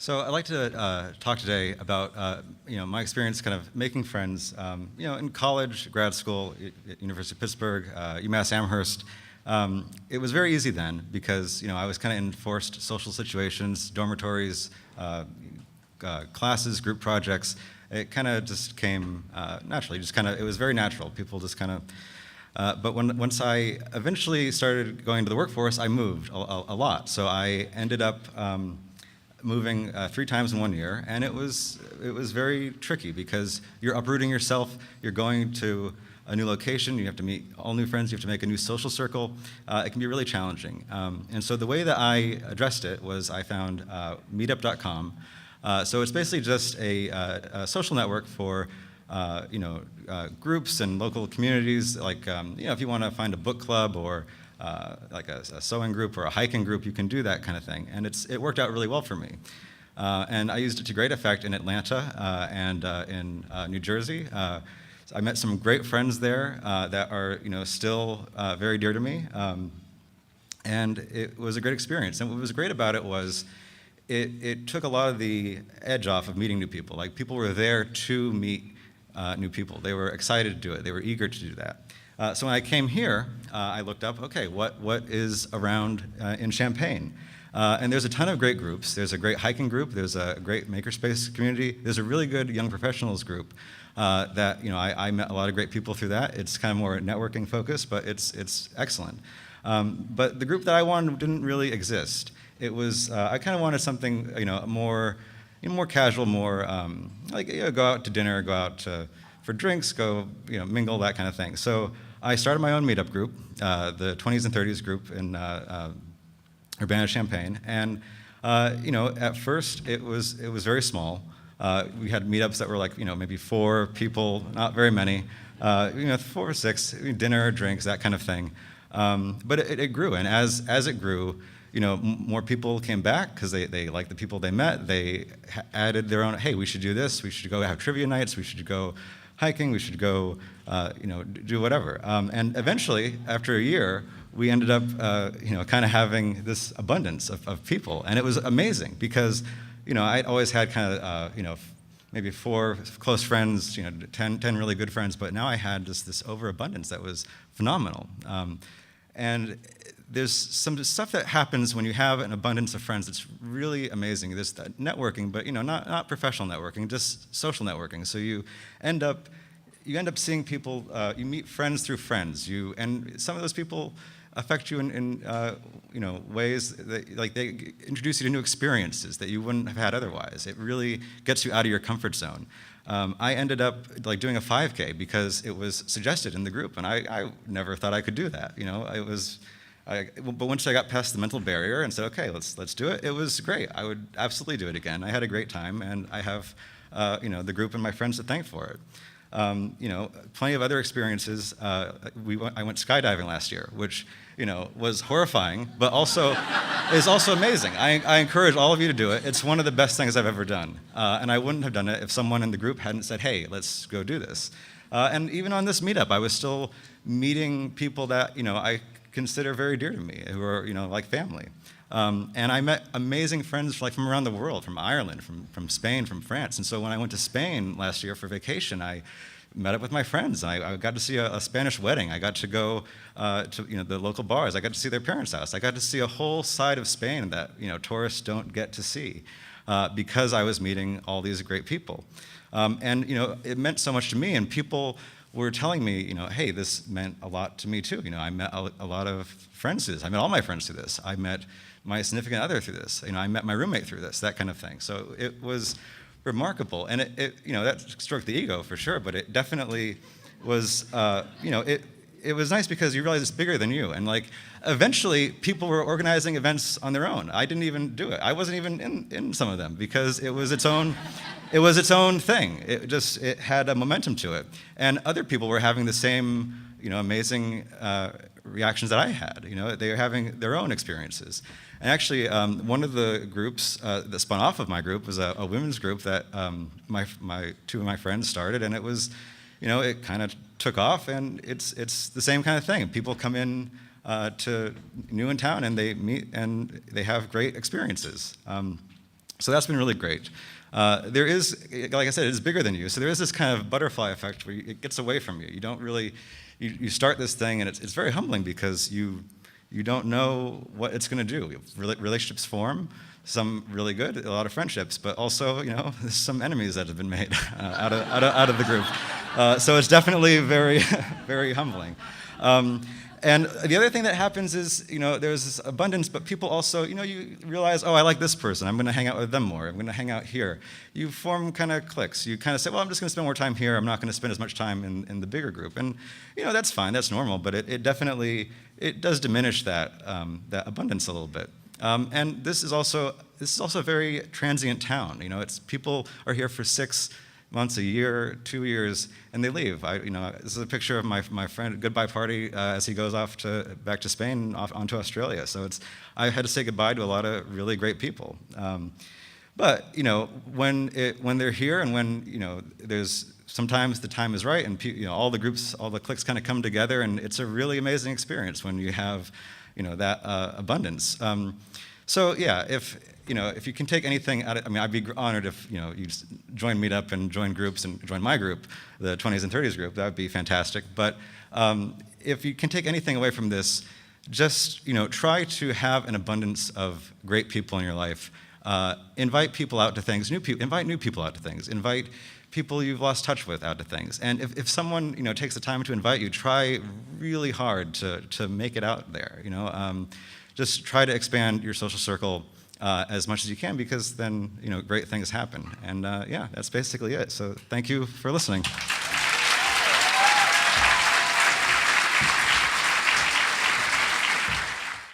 So I'd like to talk today about my experience kind of making friends in college, grad school, University of Pittsburgh, UMass Amherst. It was very easy then because I was kind of in forced social situations, dormitories, classes, group projects. It kind of just came naturally. It was very natural. People just kind of. But once I eventually started going to the workforce, I moved a lot. So I ended up moving 3 times in 1 year, and it was very tricky because you're uprooting yourself. You're going to a new location. You have to meet all new friends. You have to make a new social circle. It can be really challenging. And so the way that I addressed it was I found Meetup.com. So it's basically just a social network for groups and local communities. Like if you want to find a book club or like a sewing group or a hiking group, you can do that kind of thing. And it worked out really well for me. And I used it to great effect in Atlanta and in New Jersey. I met some great friends there that are still very dear to me. And it was a great experience. And what was great about it was it took a lot of the edge off of meeting new people. Like, people were there to meet new people. They were excited to do it. They were eager to do that. So when I came here, I looked up, okay, what is around in Champaign? And there's a ton of great groups. There's a great hiking group. There's a great makerspace community. There's a really good young professionals group that I met a lot of great people through that. It's kind of more networking focused, but it's excellent. But the group that I wanted didn't really exist. It was I kind of wanted something more casual, more go out to dinner, go out for drinks, go mingle, that kind of thing. So I started my own meetup group, the 20s and 30s group in Urbana-Champaign, and at first it was very small. We had meetups that were like maybe 4 people, not very many, 4 or 6, dinner, drinks, that kind of thing. But it grew, and as it grew, more people came back because they liked the people they met. They added their own. Hey, we should do this. We should go have trivia nights. We should go hiking. We should go, do whatever. And eventually, after a year, we ended up, kind of having this abundance of people, and it was amazing because, I'd always had kind of, maybe 4 close friends, 10 really good friends, but now I had just this overabundance that was phenomenal. And there's some stuff that happens when you have an abundance of friends that's really amazing. There's that networking, but not professional networking, just social networking. So you end up seeing people. You meet friends through friends. And some of those people affect you in ways that, like, they introduce you to new experiences that you wouldn't have had otherwise. It really gets you out of your comfort zone. I ended up doing a 5K because it was suggested in the group, and I never thought I could do that. But once I got past the mental barrier and said, okay, let's do it, it was great. I would absolutely do it again. I had a great time, and I have the group and my friends to thank for it. Plenty of other experiences. I went skydiving last year, which was horrifying, but also is also amazing. I encourage all of you to do it. It's one of the best things I've ever done, and I wouldn't have done it if someone in the group hadn't said, hey, let's go do this. And even on this meetup, I was still meeting people that I consider very dear to me, who are like family. And I met amazing friends from around the world, from Ireland, from Spain, from France. And so when I went to Spain last year for vacation, I met up with my friends. I got to see a Spanish wedding. I got to go to the local bars. I got to see their parents' house. I got to see a whole side of Spain that tourists don't get to see because I was meeting all these great people. And it meant so much to me. And people were telling me, hey, this meant a lot to me too. I met a lot of friends through this. I met all my friends through this. I met my significant other through this. I met my roommate through this, that kind of thing. So it was remarkable, and that stroked the ego for sure. But it definitely was, it was nice because you realize it's bigger than you. And eventually, people were organizing events on their own. I didn't even do it. I wasn't even in some of them because it was its own. It was its own thing. It had a momentum to it, and other people were having the same, amazing reactions that I had. They were having their own experiences. And actually, one of the groups that spun off of my group was a women's group that my 2 of my friends started, and it was, it kind of took off, and it's the same kind of thing. People come in to new in town, and they meet, and they have great experiences. So that's been really great. There is, like I said, it is bigger than you. So there is this kind of butterfly effect where it gets away from you. You don't really, you start this thing and it's very humbling because you don't know what it's going to do. Relationships form, some really good, a lot of friendships, but also, there's some enemies that have been made out of the group. So it's definitely very, very humbling. And the other thing that happens is, there's this abundance, but people also, you realize, oh, I like this person. I'm going to hang out with them more. I'm going to hang out here. You form kind of cliques. You kind of say, well, I'm just going to spend more time here. I'm not going to spend as much time in the bigger group. And, that's fine. That's normal. But it definitely, it does diminish that abundance a little bit. And this is also a very transient town. It's people are here for 6 months, a year, 2 years, and they leave. This is a picture of my friend goodbye party as he goes off back to Spain, onto Australia. So I had to say goodbye to a lot of really great people. But when they're here and when there's sometimes the time is right and all the groups, all the cliques kind of come together, and it's a really amazing experience when you have that abundance. So yeah, if you can take anything out of, I'd be honored if you just join Meetup and join groups and join my group, the 20s and 30s group. That would be fantastic. But if you can take anything away from this, just try to have an abundance of great people in your life. Invite people out to things. Invite new people out to things. Invite people you've lost touch with out to things. And if someone takes the time to invite you, try really hard to make it out there. Just try to expand your social circle as much as you can, because then great things happen. And yeah, that's basically it. So thank you for listening.